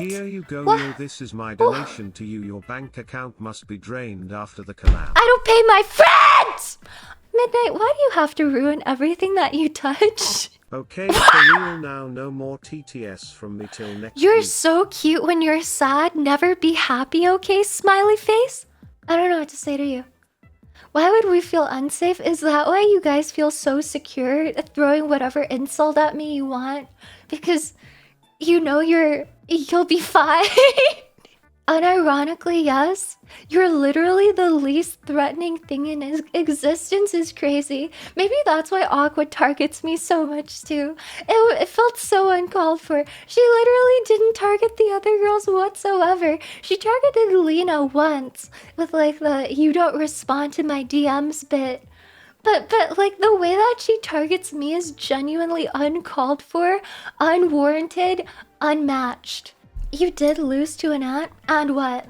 Here you go. What? Yo, this is my donation to you. Your bank account must be drained after the collab. I don't pay my friends! Midnight, why do you have to ruin everything that you touch? Okay, for real now. No more TTS from me till next You're week. so cute when you're sad. Never be happy, okay, smiley face? I don't know what to say to you. Why would we feel unsafe? Is that why you guys feel so secure at throwing whatever insult at me you want? Because you know you'll be fine. Unironically, yes. You're literally the least threatening thing in existence is crazy. Maybe that's why Aqua targets me so much too. It felt so uncalled for. She literally didn't target the other girls whatsoever. She targeted Lena once with like the "you don't respond to my DMs" bit. But like the way that she targets me is genuinely uncalled for, unwarranted, unmatched. You did lose to an ant? And what?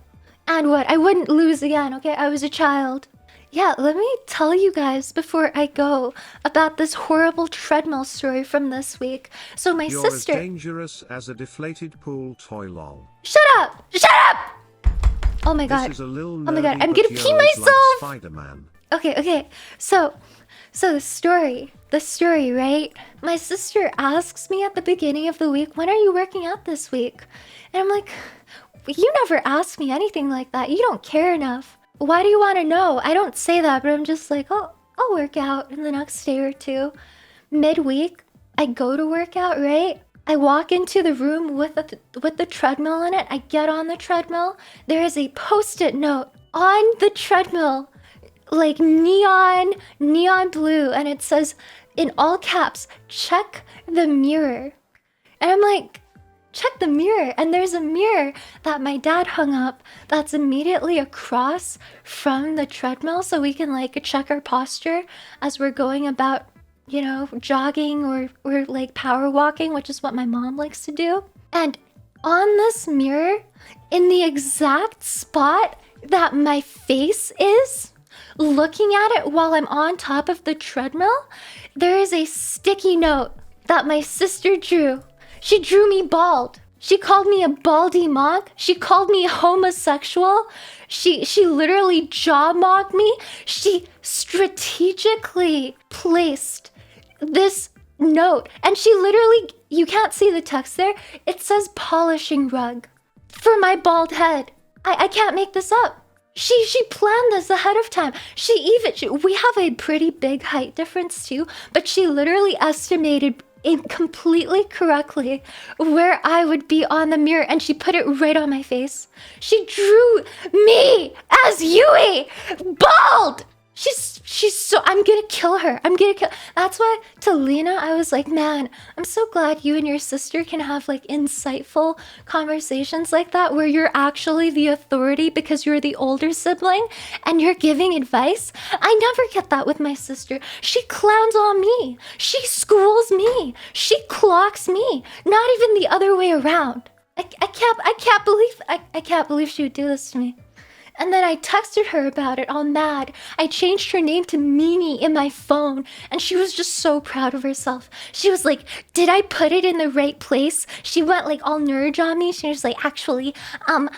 And what? I wouldn't lose again, okay? I was a child. Yeah, let me tell you guys before I go about this horrible treadmill story from this week. So my You're sister... as dangerous as a deflated pool toy, lol. Shut up! Shut up! Oh my god. This is a little Oh my god, nerdy, I'm but gonna pee you're myself! like Spider-Man. Okay. So the story, right? My sister asks me at the beginning of the week, when are you working out this week? And I'm like, you never ask me anything like that. You don't care enough. Why do you want to know? I don't say that, but I'm just like, oh, I'll work out in the next day or two. Midweek, I go to work out, right? I walk into the room with the treadmill in it. I get on the treadmill. There is a post-it note on the treadmill, like neon blue, and it says in all caps, check the mirror. And I'm like, check the mirror, and there's a mirror that my dad hung up that's immediately across from the treadmill, so we can like check our posture as we're going about, you know, jogging or like power walking, which is what my mom likes to do. And on this mirror, in the exact spot that my face is, looking at it while I'm on top of the treadmill, there is a sticky note that my sister drew. She drew me bald. She called me a baldy mock. She called me homosexual. She literally jaw mocked me. She strategically placed this note, and she literally, you can't see the text there, it says polishing rug for my bald head. I can't make this up. She planned this ahead of time. We have a pretty big height difference too, but she literally estimated completely correctly where I would be on the mirror, and she put it right on my face. She drew me as YUY, bald. She's so, I'm gonna kill her. That's why to Lena, I was like, man, I'm so glad you and your sister can have like insightful conversations like that where you're actually the authority because you're the older sibling and you're giving advice. I never get that with my sister. She clowns on me. She schools me. She clocks me. Not even the other way around. I can't believe she would do this to me. And then I texted her about it, all mad. I changed her name to Mimi in my phone, and she was just so proud of herself. She was like, did I put it in the right place? She went like all nerd on me. She was like, actually,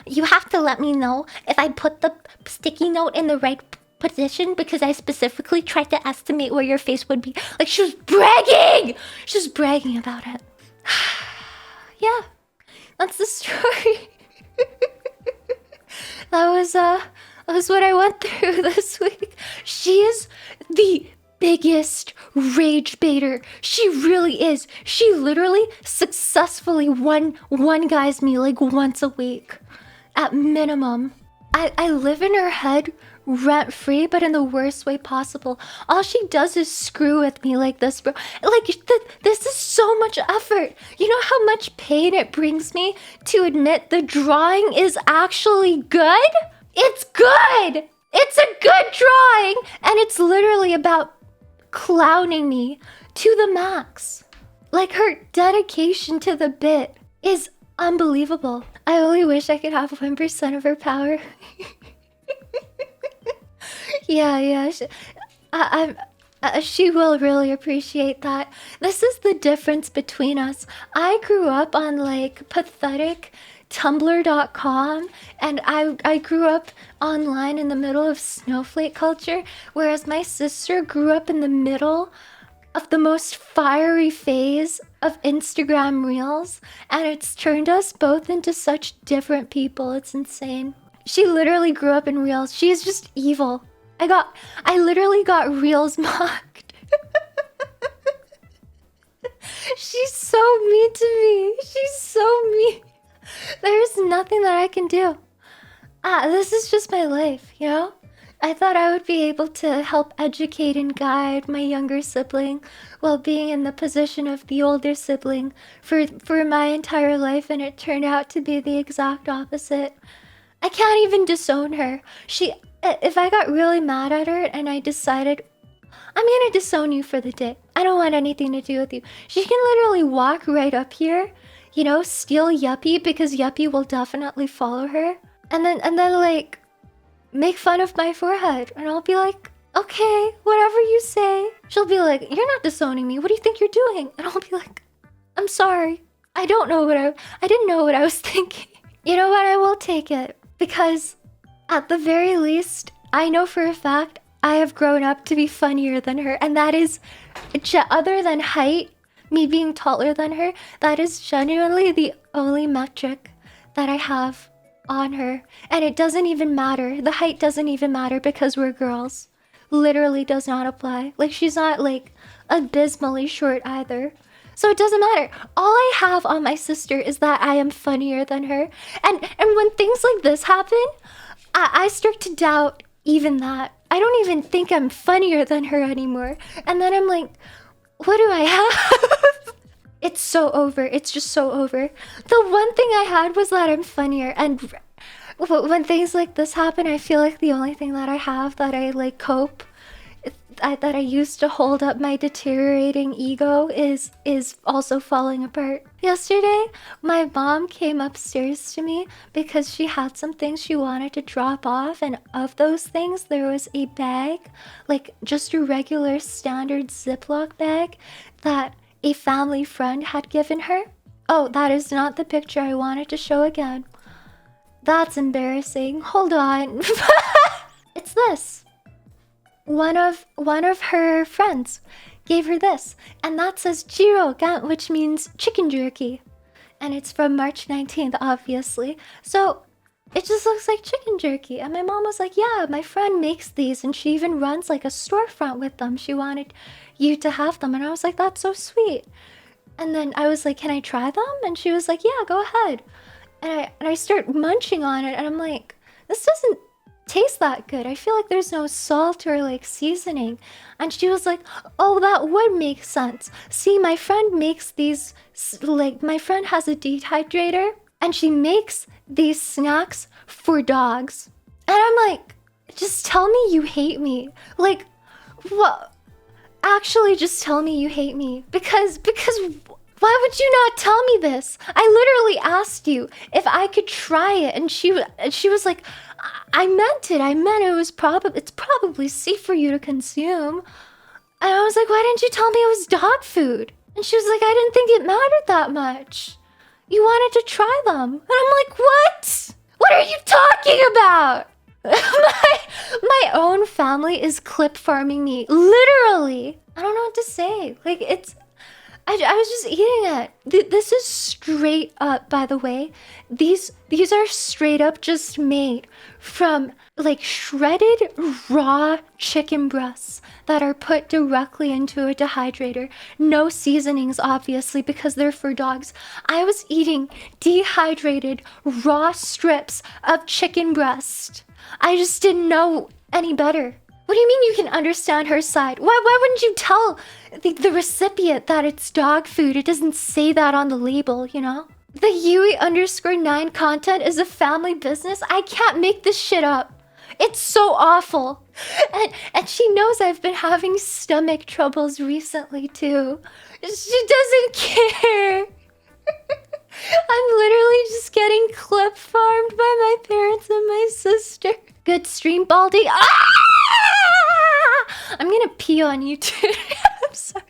you have to let me know if I put the sticky note in the right position because I specifically tried to estimate where your face would be. Like, she was bragging! She was bragging about it. Yeah, that's the story. That was what I went through this week. She is the biggest rage baiter. She really is. She literally successfully one guys me like once a week at minimum. I live in her head rent free, but in the worst way possible. All she does is screw with me like this, bro. Like, this is so much effort. You know how much pain it brings me to admit the drawing is actually good? It's good! It's a good drawing! And it's literally about clowning me to the max. Like, her dedication to the bit is unbelievable. I only wish I could have 1% of her power. Yeah. She will really appreciate that. This is the difference between us. I grew up on like pathetic tumblr.com, and I grew up online in the middle of snowflake culture, whereas my sister grew up in the middle of the most fiery phase of Instagram Reels, and it's turned us both into such different people. It's insane. She literally grew up in Reels. She is just evil. I literally got Reels mocked. She's so mean to me. She's so mean. There's nothing that I can do. This is just my life, you know? I thought I would be able to help educate and guide my younger sibling while being in the position of the older sibling for my entire life, and it turned out to be the exact opposite. I can't even disown her. If I got really mad at her and I decided, I'm gonna disown you for the day, I don't want anything to do with you, she can literally walk right up here, you know, steal Yuppie because Yuppie will definitely follow her, and then like make fun of my forehead, and I'll be like, okay, whatever you say. She'll be like, you're not disowning me, what do you think you're doing? And I'll be like, I'm sorry, I didn't know what I was thinking. You know what, I will take it, because at the very least, I know for a fact I have grown up to be funnier than her, and that is, other than height, me being taller than her, that is genuinely the only metric that I have on her. And it doesn't even matter. The height doesn't even matter because we're girls. Literally does not apply. Like, she's not like abysmally short either. So it doesn't matter. All I have on my sister is that I am funnier than her. And when things like this happen, I start to doubt even that. I don't even think I'm funnier than her anymore. And then I'm like, what do I have? It's so over. It's just so over. The one thing I had was that I'm funnier. And when things like this happen, I feel like the only thing that I have that I like cope, that I used to hold up my deteriorating ego is also falling apart. Yesterday, my mom came upstairs to me because she had some things she wanted to drop off, and of those things, there was a bag, like just a regular standard Ziploc bag that a family friend had given her. Oh, that is not the picture I wanted to show again. That's embarrassing. Hold on. It's this. One of her friends gave her this, and that says Jirogan, which means chicken jerky, and it's from March 19th, obviously. So it just looks like chicken jerky. And my mom was like, yeah, my friend makes these, and she even runs like a storefront with them. She wanted you to have them. And I was like, that's so sweet. And then I was like, can I try them? And she was like, yeah, go ahead. And I start munching on it, and I'm like, this doesn't taste that good. I feel like there's no salt or like seasoning. And she was like, oh, that would make sense. See, my friend makes these, like, my friend has a dehydrator, and she makes these snacks for dogs. And I'm like, just tell me you hate me. Like, what? Actually, just tell me you hate me. Because why would you not tell me this? I literally asked you if I could try it, and she was like, I meant it. It's probably safe for you to consume. And I was like, why didn't you tell me it was dog food? And she was like, I didn't think it mattered that much. You wanted to try them. And I'm like, what? What are you talking about? my own family is clip farming me. Literally. I don't know what to say. Like, I was just eating it. This is straight up, by the way. These are straight up just made from like shredded raw chicken breasts that are put directly into a dehydrator. No seasonings, obviously, because they're for dogs. I was eating dehydrated raw strips of chicken breast. I just didn't know any better. What do you mean you can understand her side? Why wouldn't you tell the recipient that it's dog food? It doesn't say that on the label, you know? The YUY_9 content is a family business. I can't make this shit up. It's so awful. And she knows I've been having stomach troubles recently too. She doesn't care. I'm literally just getting clip farmed by my parents and my sister. Good stream, Baldy. Ah! I'm gonna pee on you too. I'm sorry.